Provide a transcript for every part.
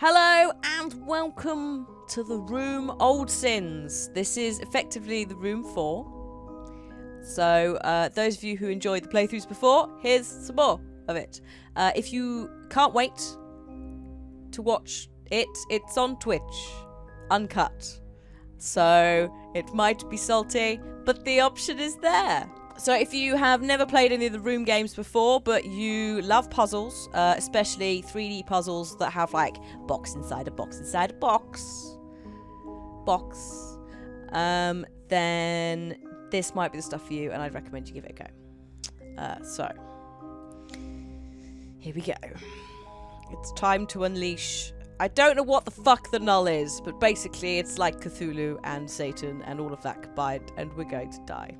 Hello and welcome to the room Old Sins. This is effectively the room 4. So those of you who enjoyed the playthroughs before, here's some more of it. If you can't wait to watch it, it's on Twitch, uncut. So it might be salty, but the option is there. So if you have never played any of the room games before, but you love puzzles, especially 3D puzzles that have like box inside a box inside a box, then this might be the stuff for you, and I'd recommend you give it a go. So here we go. It's time to unleash. I don't know what the fuck the null is, but basically it's like Cthulhu and Satan and all of that combined, and we're going to die.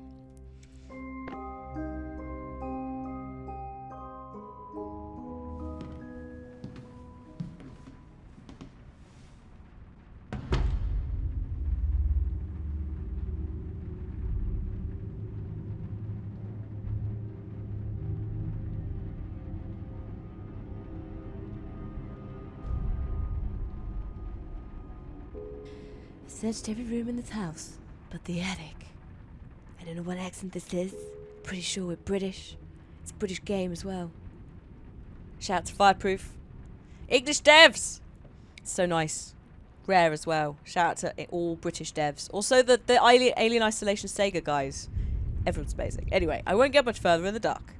Searched every room in this house, but the attic. I don't know what accent this is. Pretty sure we're British. It's a British game as well. Shout out to Fireproof. English devs! So nice. Rare as well. Shout out to all British devs. Also the Alien Isolation Sega guys. Everyone's amazing. Anyway, I won't get much further in the dark.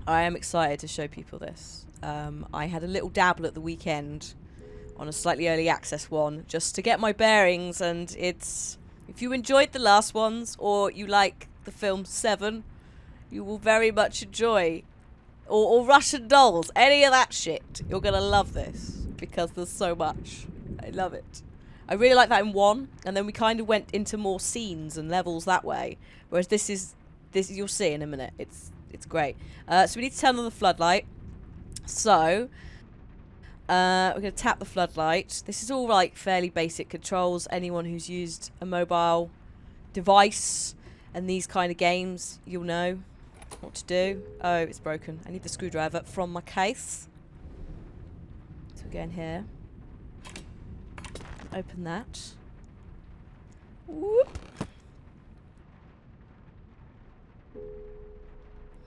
I am excited to show people this. I had a little dabble at the weekend on a slightly early access one, just to get my bearings, and it's... If you enjoyed the last ones, or you like the film Seven, you will very much enjoy... Or Russian Dolls, any of that shit. You're gonna love this, because there's so much. I love it. I really like that in 1, and then we kind of went into more scenes and levels that way, whereas this is you'll see in a minute. It's great. So we need to turn on the floodlight. So... we're going to tap the floodlight. This is all like fairly basic controls. Anyone who's used a mobile device and these kind of games, you'll know what to do. Oh, it's broken. I need the screwdriver from my case. So we go in here. Open that. Whoop.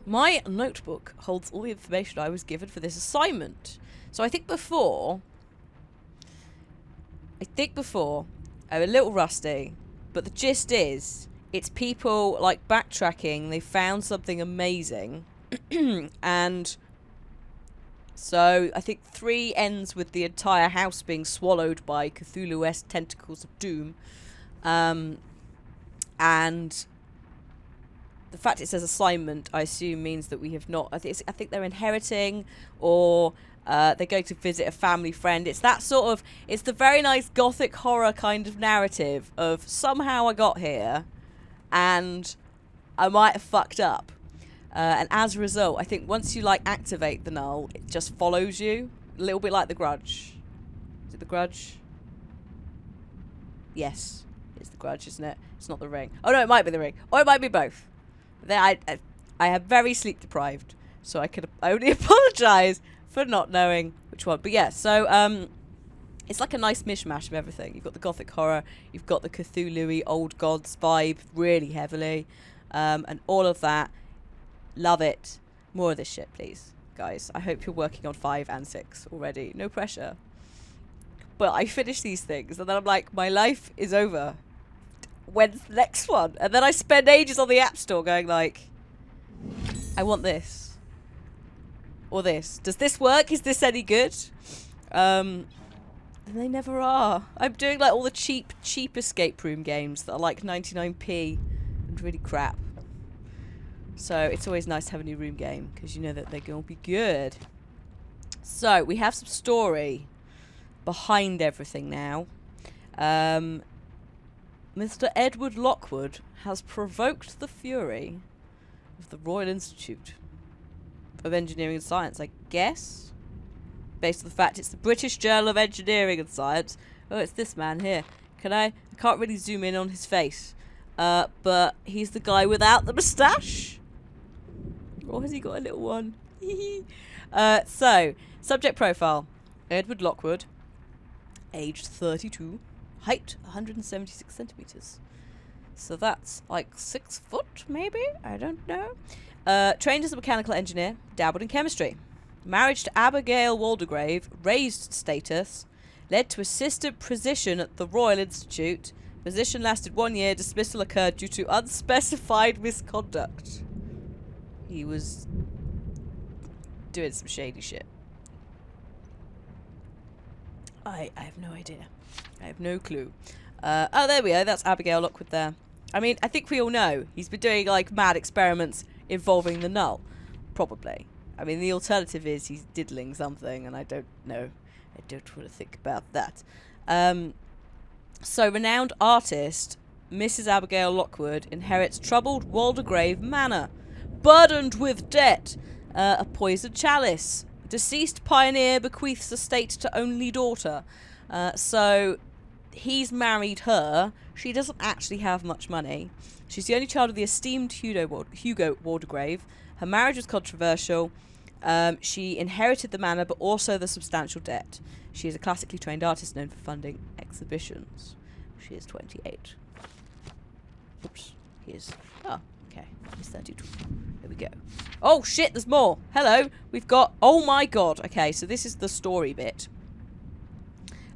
My notebook holds all the information I was given for this assignment. So I think before, I'm a little rusty, but the gist is, it's people, like, backtracking, they found something amazing, and so I think 3 ends with the entire house being swallowed by Cthulhu-esque tentacles of doom, and the fact it says assignment, I assume, means that we have not, I think they're inheriting, or... they're going to visit a family friend. It's that sort of... It's the very nice gothic horror kind of narrative of somehow I got here and I might have fucked up. And as a result, I think once you, like, activate the null, it just follows you. A little bit like The Grudge. Is it The Grudge? Yes. It's The Grudge, isn't it? It's not The Ring. Oh, no, it might be The Ring. Or it might be both. I am very sleep deprived, so I only apologise for not knowing which one. But yeah, so it's like a nice mishmash of everything. You've got the gothic horror, you've got the Cthulhu-y old gods vibe really heavily, and all of that. Love it. More of this shit, please, guys. I hope you're working on 5 and 6 already. No pressure. But I finish these things, and then I'm like, my life is over. When's the next one? And then I spend ages on the App Store going like, I want this. Or this. Does this work? Is this any good? And they never are. I'm doing like all the cheap escape room games that are like 99p and really crap. So it's always nice to have a new room game because you know that they're going to be good. So we have some story behind everything now. Mr. Edward Lockwood has provoked the fury of the Royal Institute of Engineering and Science, I guess, based on the fact it's the British Journal of Engineering and Science. Oh, it's this man here. I can't really zoom in on his face, but he's the guy without the moustache. Or has he got a little one? So, subject profile. Edward Lockwood, aged 32, height 176 centimeters. So that's like 6 foot, maybe? I don't know. Trained as a mechanical engineer, dabbled in chemistry. Marriage to Abigail Waldegrave, raised status, led to assistant position at the Royal Institute. Position lasted 1 year. Dismissal occurred due to unspecified misconduct. He was doing some shady shit. I have no idea. I have no clue. Oh, there we are. That's Abigail Lockwood there. I mean, I think we all know he's been doing, like, mad experiments involving the null. Probably. I mean, the alternative is he's diddling something, and I don't know. I don't want to think about that. So, renowned artist Mrs. Abigail Lockwood inherits troubled Waldegrave Manor, burdened with debt, a poisoned chalice. Deceased pioneer bequeaths estate to only daughter. So, he's married her. She doesn't actually have much money. She's the only child of the esteemed Hugo Waldegrave. Her marriage was controversial. She inherited the manor, but also the substantial debt. She is a classically trained artist known for funding exhibitions. She is 28. Oops. He is... Oh, okay. He's 32. There we go. Oh, shit, there's more. Hello. We've got... Oh, my God. Okay, so this is the story bit.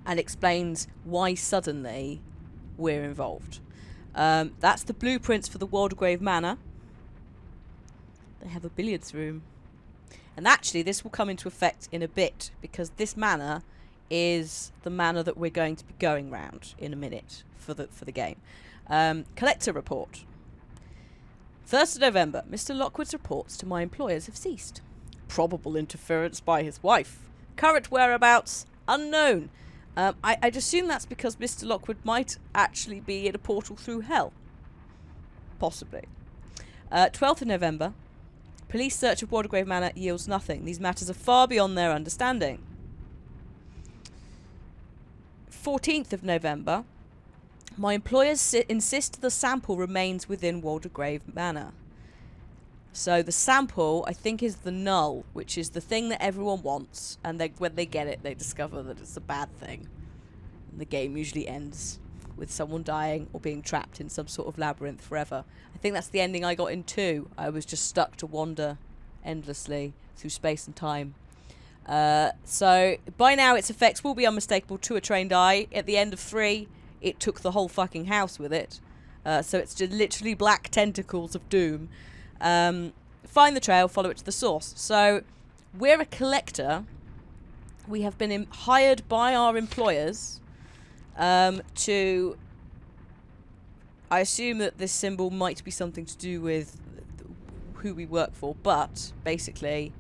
And explains why suddenly we're involved. That's the blueprints for the Waldegrave Manor. They have a billiards room. And actually, this will come into effect in a bit, because this manor is the manor that we're going to be going round in a minute for the game. Collector report. 1st of November, Mr. Lockwood's reports to my employers have ceased. Probable interference by his wife. Current whereabouts, unknown. I'd assume that's because Mr. Lockwood might actually be in a portal through hell. Possibly. 12th of November. Police search of Waldegrave Manor yields nothing. These matters are far beyond their understanding. 14th of November. My employers insist the sample remains within Waldegrave Manor. So the sample, I think, is the null, which is the thing that everyone wants. And when they get it, they discover that it's a bad thing. And the game usually ends with someone dying or being trapped in some sort of labyrinth forever. I think that's the ending I got in 2. I was just stuck to wander endlessly through space and time. So by now its effects will be unmistakable to a trained eye. At the end of 3, it took the whole fucking house with it. So it's just literally black tentacles of doom. Find the trail, follow it to the source. So we're a collector. We have been hired by our employers to... I assume that this symbol might be something to do with who we work for, but basically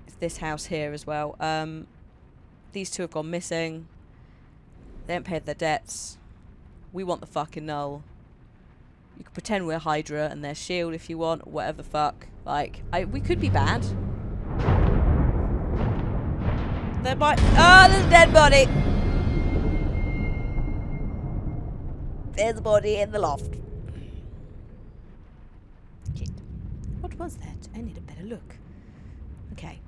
it's this house here as well. These two have gone missing. They haven't paid their debts. We want the fucking null. You can pretend we're Hydra and their shield if you want, or whatever the fuck. Like, we could be bad. There might... Oh, there's a dead body! There's a body in the loft. Shit. What was that? I need a better look. Okay.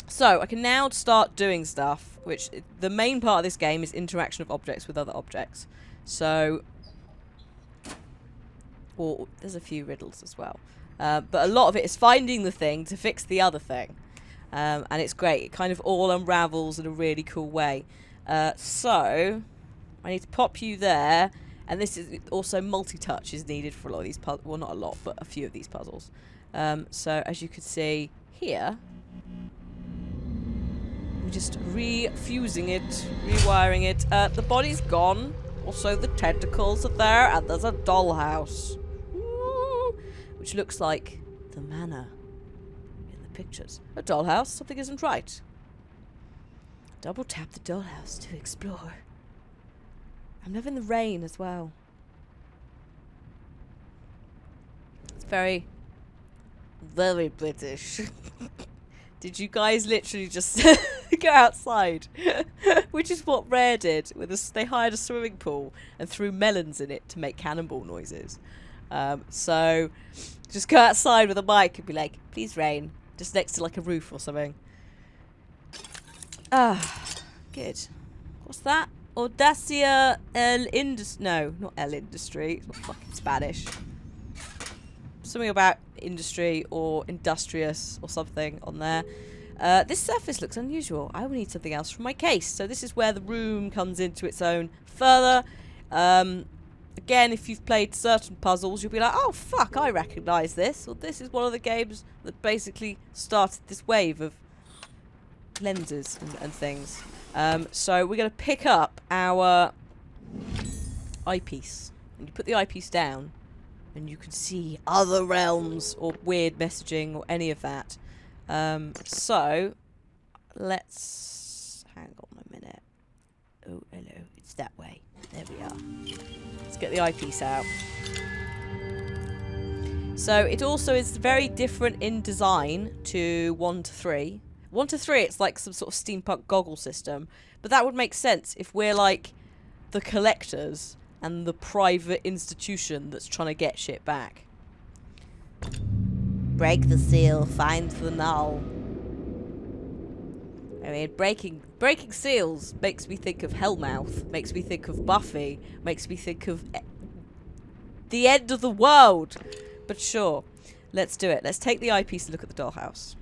So, I can now start doing stuff, which... The main part of this game is interaction of objects with other objects. So... Or there's a few riddles as well. But a lot of it is finding the thing to fix the other thing. And it's great. It kind of all unravels in a really cool way. So, I need to pop you there. And this is also multi-touch is needed for a lot of these puzzles. Well, not a lot, but a few of these puzzles. So, as you can see here, we're just refusing it, rewiring it. The body's gone. Also, the tentacles are there, and there's a dollhouse. Ooh, which looks like the manor in the pictures. A dollhouse? Something isn't right. Double tap the dollhouse to explore. I'm loving the rain as well. It's very, very British. Did you guys literally just go outside? Which is what Rare did. They hired a swimming pool and threw melons in it to make cannonball noises. So just go outside with a mic and be like, please rain. Just next to like a roof or something. Ah, good. What's that? Audacia el Industry. No, not el Industry. It's not fucking Spanish. Something about industry or industrious or something on there. This surface looks unusual. I will need something else from my case. So this is where the room comes into its own further. Again, if you've played certain puzzles, you'll be like, oh, fuck, I recognise this. Well, this is one of the games that basically started this wave of lenses and things. So we're going to pick up our eyepiece. And you put the eyepiece down, and you can see other realms or weird messaging or any of that. So let's hang on a minute. Oh, hello. It's that way. There we are. Let's get the eyepiece out. So it also is very different in design to 1 to 3. 1 to 3, it's like some sort of steampunk goggle system. But that would make sense if we're like the collectors and the private institution that's trying to get shit back. Break the seal, find the null. I mean, breaking seals makes me think of Hellmouth, makes me think of Buffy, makes me think of the end of the world. But sure, let's do it. Let's take the eyepiece and look at the dollhouse.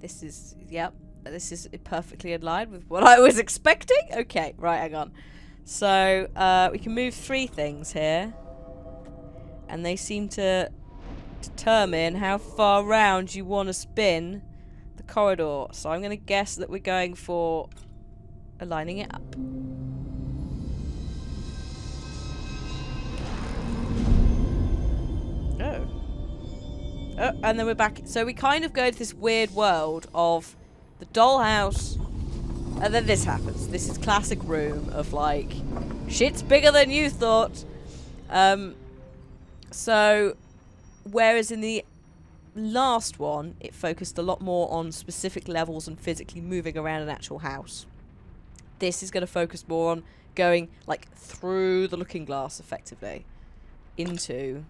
This is, yep, this is perfectly in line with what I was expecting. Okay, right, hang on. So, we can move 3 things here. And they seem to determine how far round you want to spin the corridor. So I'm going to guess that we're going for aligning it up. Oh. Oh, and then we're back. So we kind of go to this weird world of the dollhouse, and then this happens. This is classic room of like, shit's bigger than you thought. So, whereas in the last one, it focused a lot more on specific levels and physically moving around an actual house. This is going to focus more on going like through the looking glass, effectively, into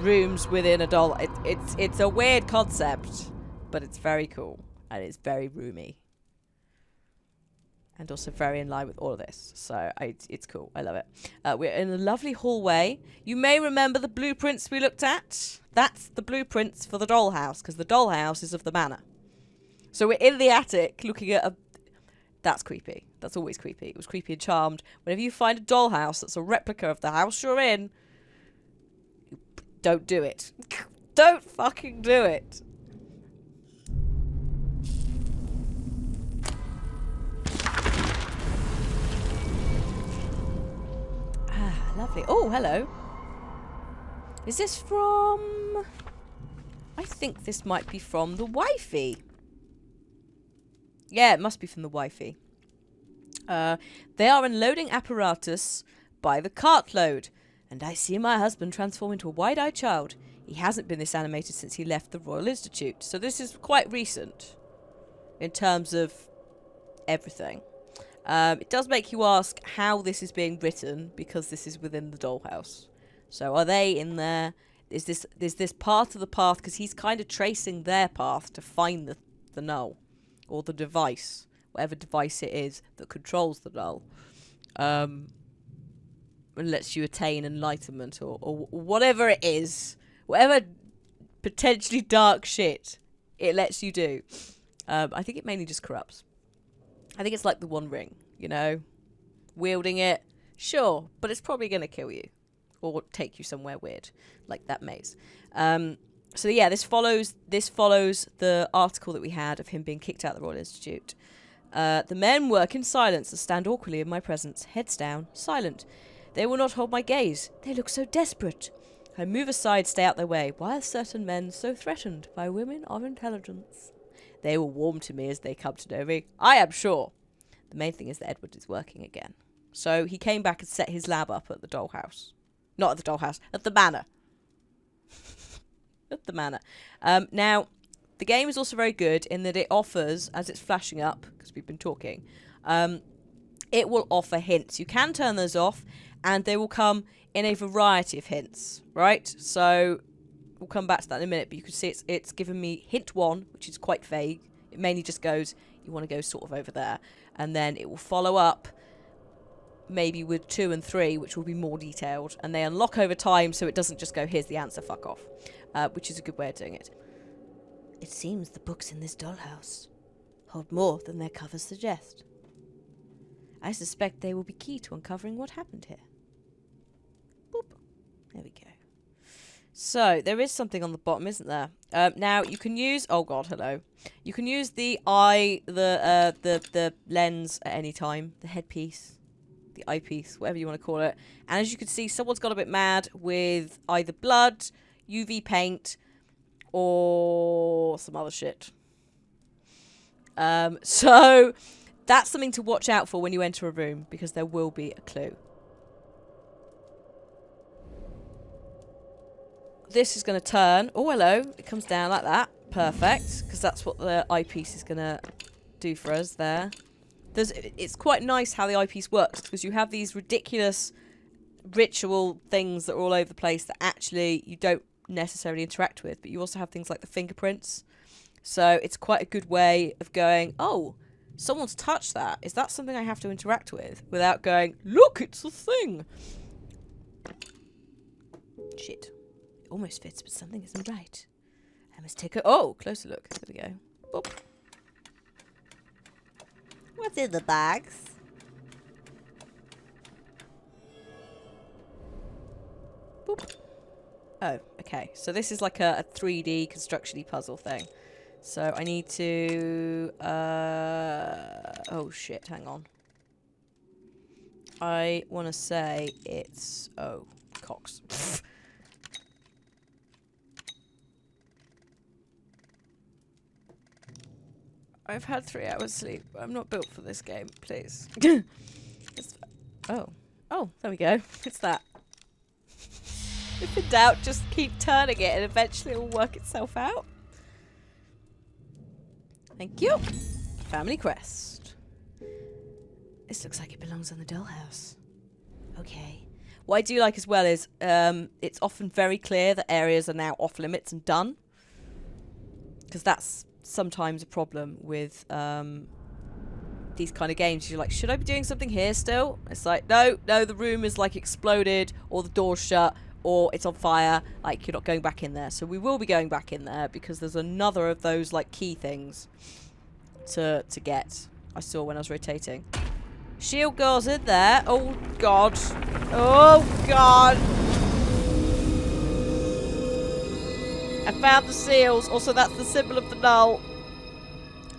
rooms within a doll. It's a weird concept, but it's very cool and it's very roomy, and also very in line with all of this. So it's cool. I love it. We're in a lovely hallway. You may remember the blueprints we looked at. That's the blueprints for the dollhouse, because the dollhouse is of the manor. So we're in the attic looking at a... That's creepy. That's always creepy. It was creepy and Charmed. Whenever you find a dollhouse that's a replica of the house you're in, don't do it. Don't fucking do it. Ah, lovely. Oh, hello. Is this from... I think this might be from the wifey. Yeah, it must be from the wifey. They are unloading apparatus by the cartload, and I see my husband transform into a wide-eyed child. He hasn't been this animated since he left the Royal Institute, so this is quite recent in terms of everything. It does make you ask how this is being written, because this is within the dollhouse. So are they in there? Is this part of the path? Because he's kind of tracing their path to find the null, or the device, whatever device it is that controls the null, and lets you attain enlightenment, or whatever it is, whatever potentially dark shit it lets you do. I think it mainly just corrupts. I think it's like the One Ring, you know? Wielding it, sure, but it's probably going to kill you. Or take you somewhere weird, like that maze. So yeah, this follows the article that we had of him being kicked out of the Royal Institute. The men work in silence and stand awkwardly in my presence, heads down, silent. They will not hold my gaze. They look so desperate. I move aside, stay out their way. Why are certain men so threatened by women of intelligence? They will warm to me as they come to know me, I am sure. The main thing is that Edward is working again. So he came back and set his lab up at the dollhouse. Not at the dollhouse, at the manor. At the manor. Now, the game is also very good in that it offers, as it's flashing up, because we've been talking, it will offer hints. You can turn those off, and they will come in a variety of hints, right? So we'll come back to that in a minute, but you can see it's given me hint 1, which is quite vague. It mainly just goes, you want to go sort of over there, and then it will follow up maybe with 2 and 3, which will be more detailed, and they unlock over time, so it doesn't just go, here's the answer, fuck off, which is a good way of doing it. It seems the books in this dollhouse hold more than their covers suggest. I suspect they will be key to uncovering what happened here. Boop. There we go. So, there is something on the bottom, isn't there? Now, you can use... Oh, God, hello. You can use the eye, the lens at any time. The headpiece. The eyepiece, whatever you want to call it. And as you can see, someone's got a bit mad with either blood, UV paint, or some other shit. So, that's something to watch out for when you enter a room, because there will be a clue. This is going to turn. Oh, hello. It comes down like that. Perfect. Because that's what the eyepiece is going to do for us there. It's quite nice how the eyepiece works, because you have these ridiculous ritual things that are all over the place that actually you don't necessarily interact with. But you also have things like the fingerprints. So it's quite a good way of going, oh, someone's touched that. Is that something I have to interact with? Without going, look, it's a thing. Shit. Almost fits, but something isn't right. I must take a... Oh, closer look. There we go. Boop. What's in the bags? Boop. Oh, okay. So this is like a 3D construction-y puzzle thing. So I need to... oh, shit. Hang on. I want to say it's... Oh, cocks. I've had 3 hours sleep. I'm not built for this game, please. Oh. Oh, there we go. It's that. If in doubt, just keep turning it and eventually it will work itself out. Thank you. Family quest. This looks like it belongs on the dollhouse. Okay. What I do like as well is it's often very clear that areas are now off limits and done. Because that's sometimes a problem with these kind of games. You're like, should I be doing something here still? It's like, no, the room is like exploded, or the door's shut, or it's on fire. Like, you're not going back in there. So we will be going back in there because there's another of those like key things to get. I saw when I was rotating. Shield girl's in there. Oh god. Oh god. I found the seals. Also, that's the symbol of the null.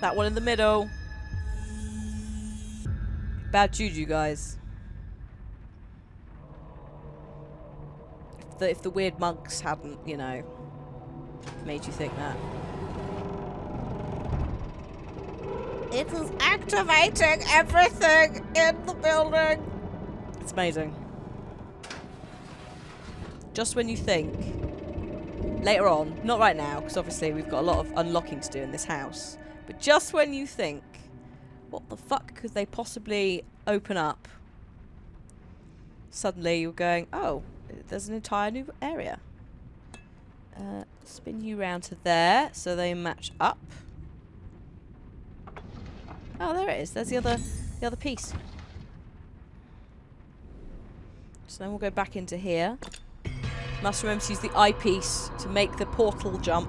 That one in the middle. Bad juju, guys. If the weird monks hadn't, you know, made you think that. It is activating everything in the building. It's amazing. Just when you think... Later on, not right now, because obviously we've got a lot of unlocking to do in this house. But just when you think, what the fuck could they possibly open up? Suddenly you're going, oh, there's an entire new area. Spin you round to there, so they match up. Oh, there it is. There's the other piece. So then we'll go back into here. Must remember to use the eyepiece to make the portal jump.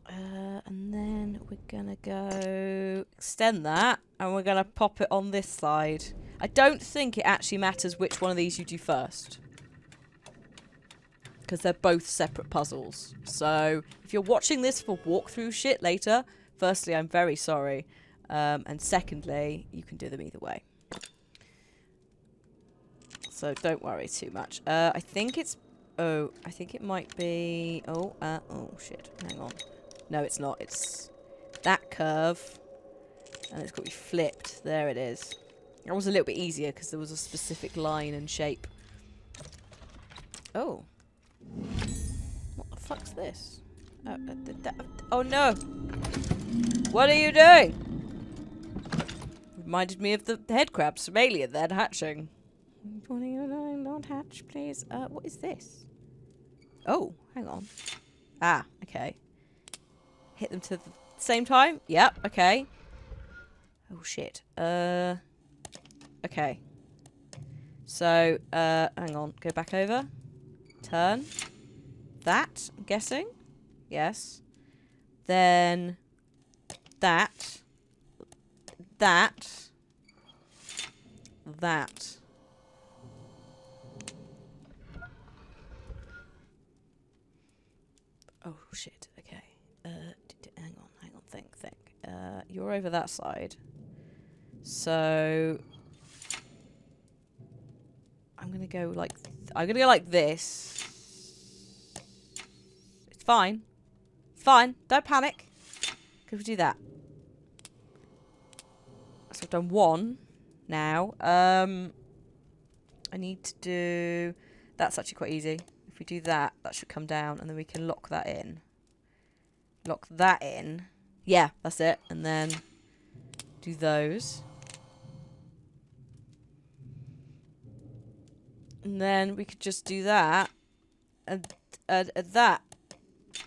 And then we're gonna go extend that, and we're gonna pop it on this side. I don't think it actually matters which one of these you do first, because they're both separate puzzles. So if you're watching this for walkthrough shit later, firstly, I'm very sorry. And secondly, you can do them either way. So don't worry too much. I think it's... Oh, I think it might be... Oh, oh, shit. Hang on. No, it's not. It's that curve. And it's got to be flipped. There it is. That was a little bit easier because there was a specific line and shape. Oh. What the fuck's this? Oh no! What are you doing? Reminded me of the head crabs from Alien then hatching. 2009, don't hatch, please. What is this? Oh, hang on. Ah, okay. Hit them to the same time? Yep, okay. Oh, shit. Okay. So, hang on. Go back over. Turn. That, I'm guessing. Yes. Then that. That. That. Oh, shit. Okay. Hang on. Think. You're over that side. So I'm gonna go like this. It's fine. It's fine. Don't panic. Because we do that. So I've done one now. I need to do. That's actually quite easy. If we do that, that should come down, and then we can lock that in. Lock that in. Yeah, that's it. And then do those. And then we could just do that. And that.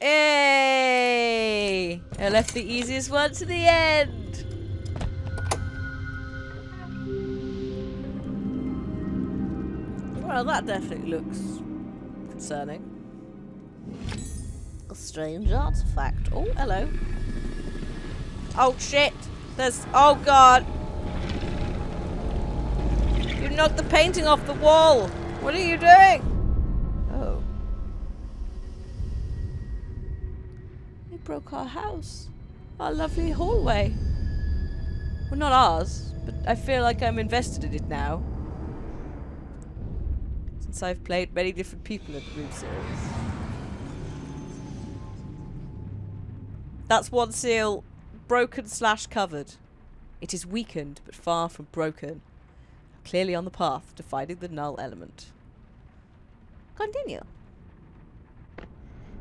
Hey! I left the easiest one to the end. Well, that definitely looks concerning. A strange artifact. Oh, hello. Oh, shit. There's... Oh, God. You knocked the painting off the wall. What are you doing? Oh. You broke our house. Our lovely hallway. Well, not ours, but I feel like I'm invested in it now. Since I've played many different people in the room series. That's one seal. Broken / covered. It is weakened, but far from broken. Clearly on the path to finding the null element. Continue.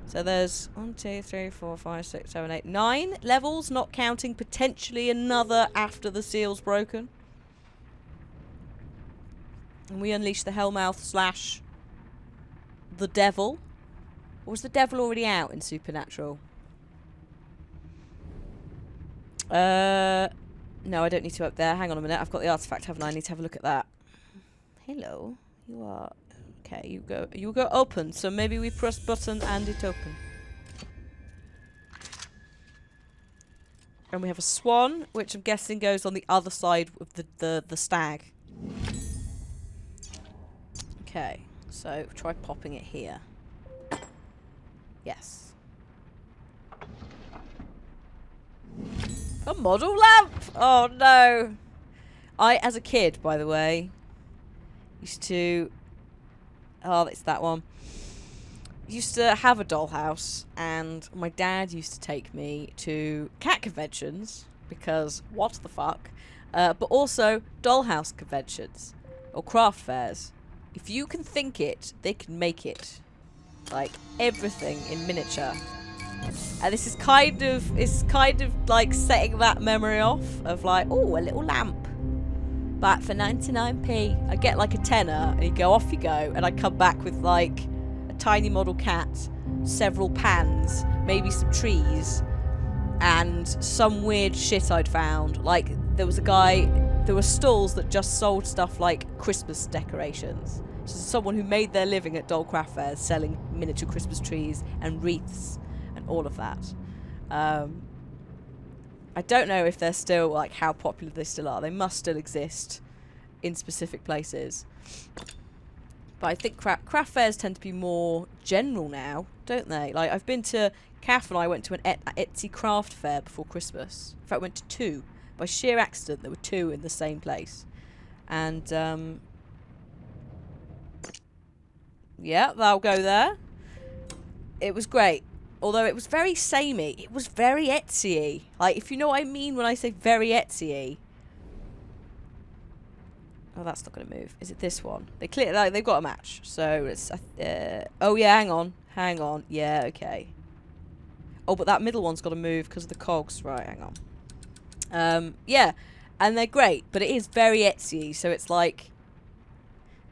So there's 1, 2, 3, 4, 5, 6, 7, 8, 9 levels, not counting potentially another after the seal's broken. And we unleash the Hellmouth / the devil. Or was the devil already out in Supernatural? No, I don't need to up there. Hang on a minute. I've got the artifact, haven't I? I need to have a look at that. Hello. You are... Okay, you go open. So maybe we press button and it open. And we have a swan, which I'm guessing goes on the other side of the stag. Okay, so try popping it here. Yes. A model lamp! Oh no! I, as a kid, by the way, used to... Oh, it's that one. Used to have a dollhouse, and my dad used to take me to cat conventions, because what the fuck? But also dollhouse conventions, or craft fairs. If you can think it, they can make it. Like, everything in miniature. And this is kind of like setting that memory off of like, oh, a little lamp. But for 99p, I get like a tenner, and you go, off you go, and I come back with like a tiny model cat, several pans, maybe some trees, and some weird shit I'd found. Like, there were stalls that just sold stuff like Christmas decorations. So someone who made their living at doll craft fairs selling miniature Christmas trees and wreaths and all of that. I don't know if they're still, like, how popular they still are. They must still exist in specific places. But I think craft fairs tend to be more general now, don't they? Like, I've been to... Kath and I went to an Etsy craft fair before Christmas. In fact, I went to 2. By sheer accident, there were 2 in the same place. And, yeah, that'll go there. It was great. Although it was very samey. It was very Etsy-y. Like, if you know what I mean when I say very Etsy-y. Oh, that's not going to move. Is it this one? They've got a match. So, it's... oh, yeah, hang on. Hang on. Yeah, okay. Oh, but that middle one's got to move because of the cogs. Right, hang on. Yeah. And they're great, but it is very Etsy, so it's like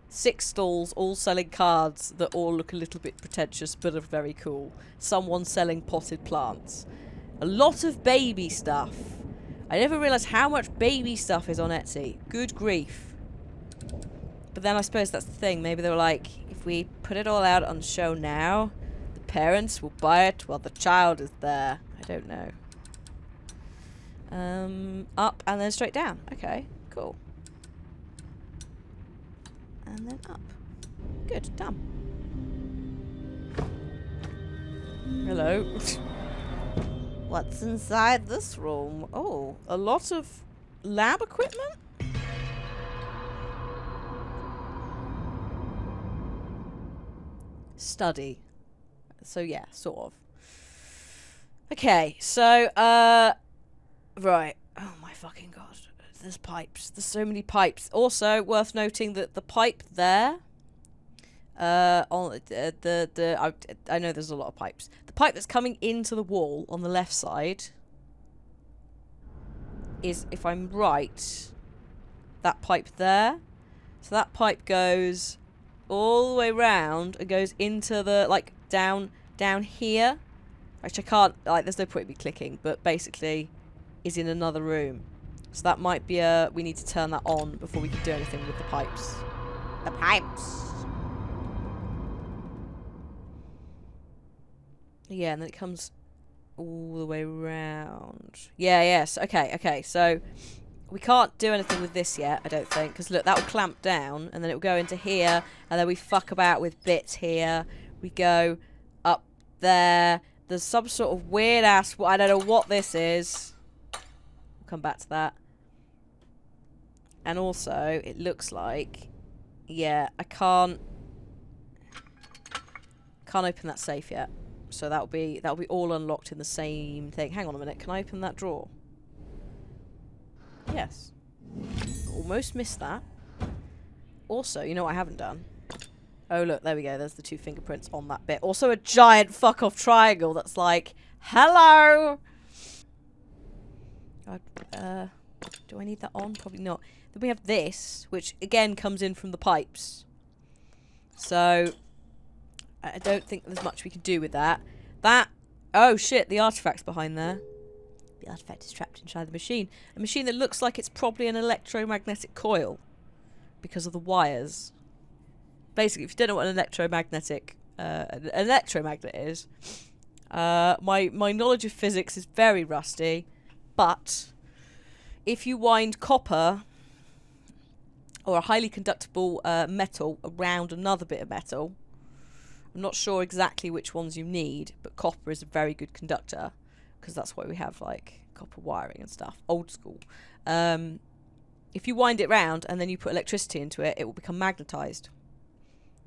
6 stalls all selling cards that all look a little bit pretentious but are very cool. Someone selling potted plants. A lot of baby stuff. I never realised how much baby stuff is on Etsy. Good grief. But then I suppose that's the thing. Maybe they were like, if we put it all out on show now, the parents will buy it while the child is there. I don't know. Up and then straight down. Okay, cool. And then up. Good, done. Hello. What's inside this room? Oh, a lot of lab equipment? Study. So yeah, sort of. Okay, so, right. Oh my fucking god. There's pipes. There's so many pipes. Also, worth noting that the pipe there, on I know there's a lot of pipes. The pipe that's coming into the wall on the left side is, if I'm right, that pipe there. So that pipe goes all the way round and goes into the, like, down here. Which I can't, like, there's no point in me clicking, but basically is in another room. So that might be we need to turn that on before we can do anything with the pipes. The pipes! Yeah, and then it comes all the way around. Yeah, yes, okay, so we can't do anything with this yet, I don't think, because look, that will clamp down, and then it will go into here, and then we fuck about with bits here. We go up there. There's some sort of weird-ass, I don't know what this is. We'll come back to that. And also, it looks like, yeah, I can't open that safe yet. So that'll be all unlocked in the same thing. Hang on a minute, can I open that drawer? Yes. Almost missed that. Also, you know what I haven't done? Oh look, there we go, there's the 2 fingerprints on that bit. Also a giant fuck off triangle that's like, hello! Do I need that on? Probably not. Then we have this, which again comes in from the pipes. So I don't think there's much we can do with that. Oh shit, the artifact's behind there. The artifact is trapped inside the machine. A machine that looks like it's probably an electromagnetic coil because of the wires. Basically, if you don't know what an electromagnet is, my knowledge of physics is very rusty, but if you wind copper or a highly conductible metal around another bit of metal, I'm not sure exactly which ones you need, but copper is a very good conductor, because that's why we have, like, copper wiring and stuff. Old school. If you wind it round and then you put electricity into it, it will become magnetized.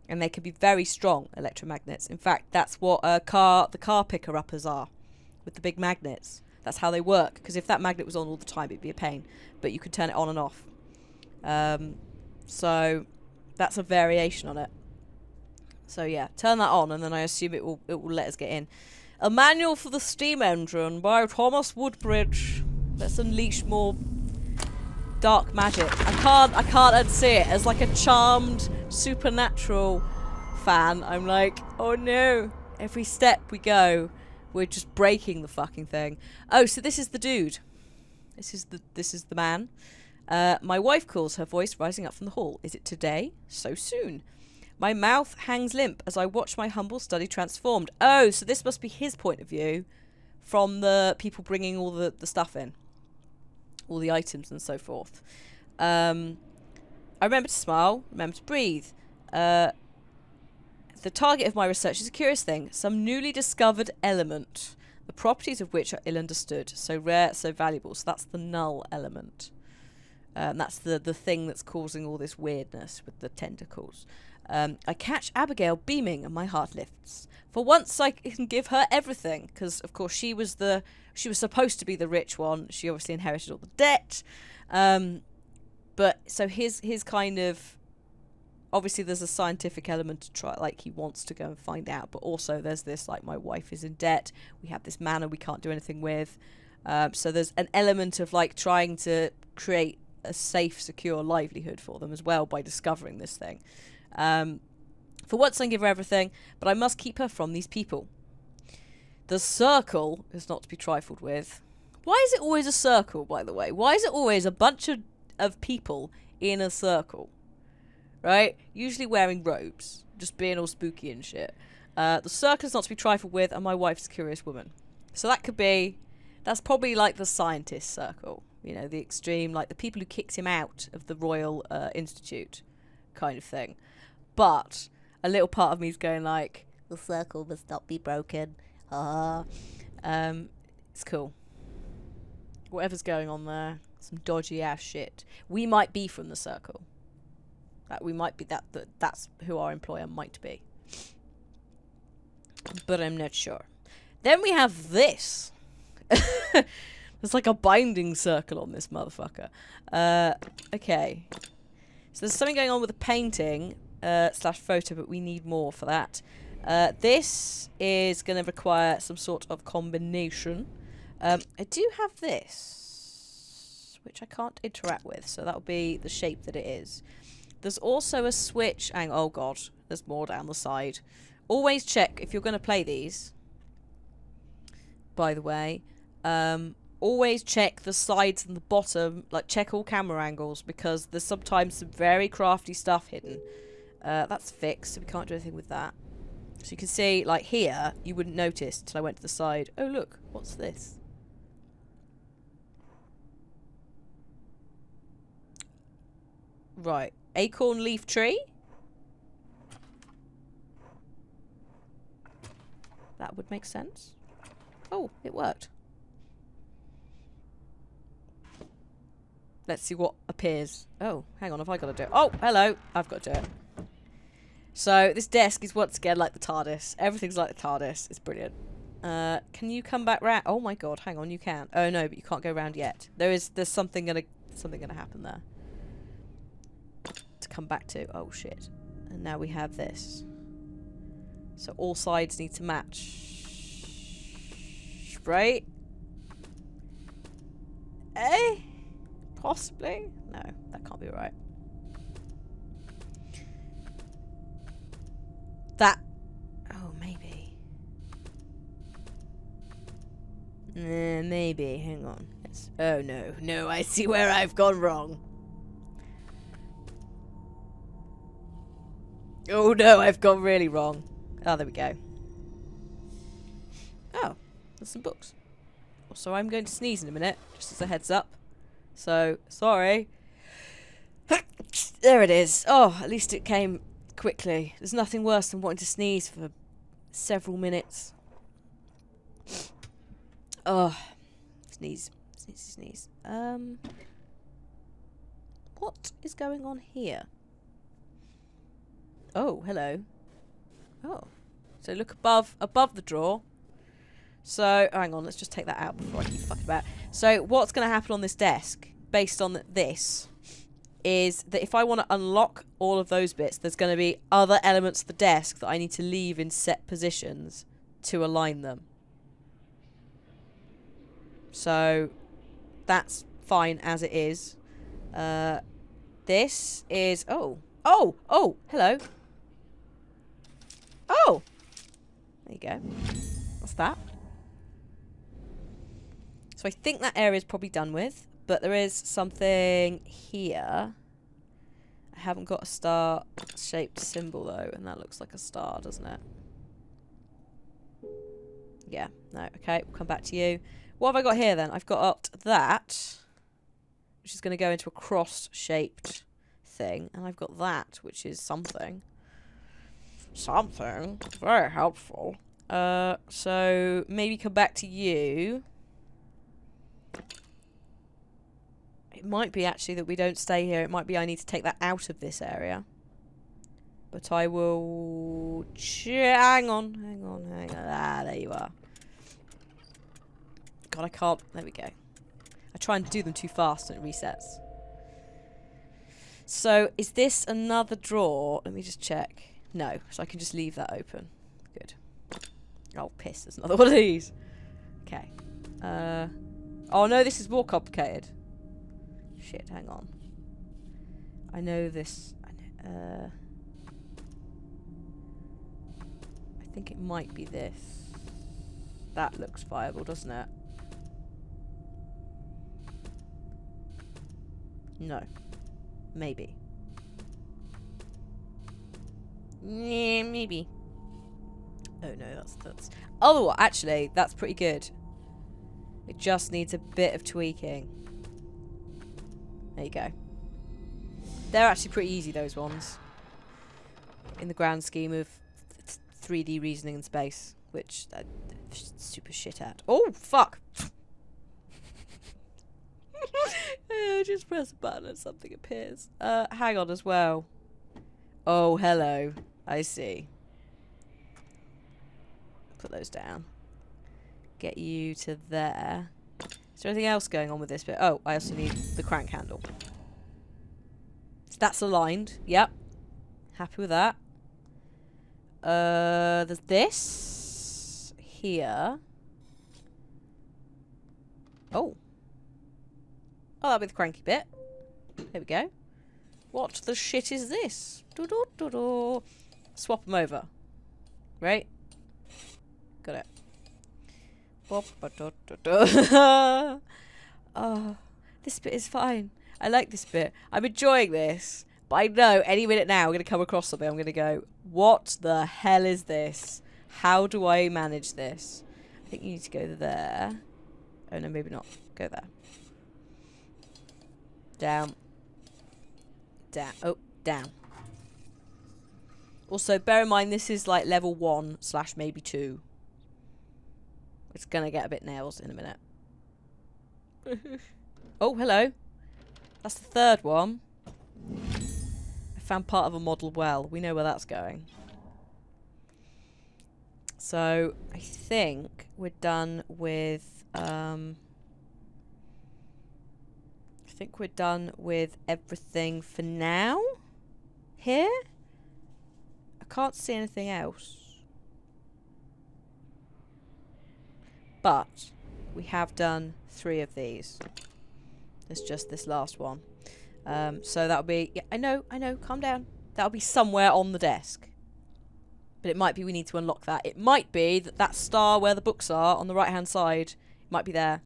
And they can be very strong electromagnets. In fact, that's what the car picker-uppers are, with the big magnets. That's how they work, because if that magnet was on all the time, it'd be a pain. But you could turn it on and off. So that's a variation on it. So yeah, turn that on, and then I assume it will let us get in. A Manual for the Steam Engine by Thomas Woodbridge. Let's unleash more dark magic. I can't unsee it. As like a charmed supernatural fan, I'm like, oh no. Every step we go, we're just breaking the fucking thing. Oh, so this is the dude. This is the man. My wife calls, her voice rising up from the hall. Is it today? So soon. My mouth hangs limp as I watch my humble study transformed. Oh, so this must be his point of view from the people bringing all the stuff in. All the items and so forth. I remember to smile, remember to breathe. The target of my research is a curious thing. Some newly discovered element, the properties of which are ill understood. So rare, so valuable. So that's the null element. That's the thing that's causing all this weirdness with the tentacles. I catch Abigail beaming and my heart lifts. For once I can give her everything, because of course she was supposed to be the rich one. She obviously inherited all the debt. But so his kind of, obviously there's a scientific element to try, like he wants to go and find out, but also there's this, like, my wife is in debt, we have this manor we can't do anything with. So there's an element of like trying to create a safe, secure livelihood for them as well by discovering this thing. For once, I give her everything, but I must keep her from these people. The circle is not to be trifled with. Why is it always a circle, by the way? Why is it always a bunch of people in a circle? Right? Usually wearing robes, just being all spooky and shit. The circle is not to be trifled with, and my wife's a curious woman. So that could be... That's probably like the scientist circle. You know, the extreme, like the people who kicked him out of the Royal Institute kind of thing. But a little part of me is going like, the circle must not be broken. It's cool. Whatever's going on there, some dodgy ass shit. We might be from the circle. We might be that's who our employer might be. But I'm not sure. Then we have this. There's like a binding circle on this motherfucker. Okay. So there's something going on with the painting slash photo, but we need more for that. This is going to require some sort of combination. I do have this, which I can't interact with, so that'll be the shape that it is. There's also a switch. Oh god, there's more down the side. Always check if you're going to play these. By the way, always check the sides and the bottom. Like, check all camera angles, because there's sometimes some very crafty stuff hidden. That's fixed, so we can't do anything with that. So you can see, like here, you wouldn't notice till I went to the side. Oh look, what's this? Right, acorn leaf tree? That would make sense. Oh, it worked. Let's see what appears. Oh, hang on, have I got to do it? Oh, hello, I've got to do it. So, this desk is once again like the TARDIS. Everything's like the TARDIS. It's brilliant. Can you come back round? Oh my god, hang on, you can. Oh no, but you can't go round yet. There's something gonna happen there. To come back to. Oh shit. And now we have this. So all sides need to match. Right? Eh? Possibly? No, that can't be right. That... Oh, maybe. Maybe. Hang on. Yes. Oh, no. No, I see where I've gone wrong. Oh, no, I've gone really wrong. Oh, there we go. Oh, there's some books. Also, I'm going to sneeze in a minute, just as a heads up. So, sorry. There it is. Oh, at least it came quickly. There's nothing worse than wanting to sneeze for several minutes. Oh, sneeze. Sneeze, sneeze. What is going on here? Oh, hello. Oh. So look above the drawer. So, hang on, let's just take that out before I keep fucking about. So, what's going to happen on this desk, based on this, is that if I want to unlock all of those bits, there's going to be other elements of the desk that I need to leave in set positions to align them. So, that's fine as it is. This is... Oh, hello. Oh! There you go. What's that? So I think that area is probably done with, but there is something here. I haven't got a star-shaped symbol, though, and that looks like a star, doesn't it? Yeah, no, okay, we'll come back to you. What have I got here, then? I've got that, which is going to go into a cross-shaped thing, and I've got that, which is something. Something. Very helpful. So, maybe come back to you. It might be actually that we don't stay here. It might be I need to take that out of this area. But I will... Hang on. Ah, there you are. God, I can't... There we go. I try and do them too fast and it resets. So, is this another drawer? Let me just check. No, so I can just leave that open. Good. Oh, piss. There's another one of these. Okay. Oh, no, this is more complicated. Shit, hang on. I know this. I think it might be this. That looks viable, doesn't it? No. Maybe. Yeah, maybe. Oh no, that's... Oh, actually, that's pretty good. It just needs a bit of tweaking. There you go. They're actually pretty easy, those ones. In the grand scheme of 3D reasoning in space, which I'm super shit at. Oh, fuck! Just press a button and something appears. Hang on as well. Oh, hello. I see. Put those down. Get you to there. Is there anything else going on with this bit? Oh, I also need the crank handle. So that's aligned. Yep. Happy with that. There's this here. Oh. Oh, that'll be the cranky bit. There we go. What the shit is this? Do-do-do-do. Swap them over. Right? Got it. Oh, this bit is fine. I like this bit. I'm enjoying this. But I know any minute now I'm going to come across something. I'm going to go, what the hell is this? How do I manage this? I think you need to go there. Oh, no, maybe not. Go there. Down. Down. Oh, down. Also, bear in mind, this is like level 1 / maybe 2. It's going to get a bit nails in a minute. Oh, hello. That's the third one. I found part of a model well. We know where that's going. So, I think we're done with... I think we're done with everything for now. Here? I can't see anything else. But we have done 3 of these. There's just this last one. So that'll be... Yeah, I know, calm down. That'll be somewhere on the desk. But it might be we need to unlock that. It might be that that star where the books are on the right-hand side might be there.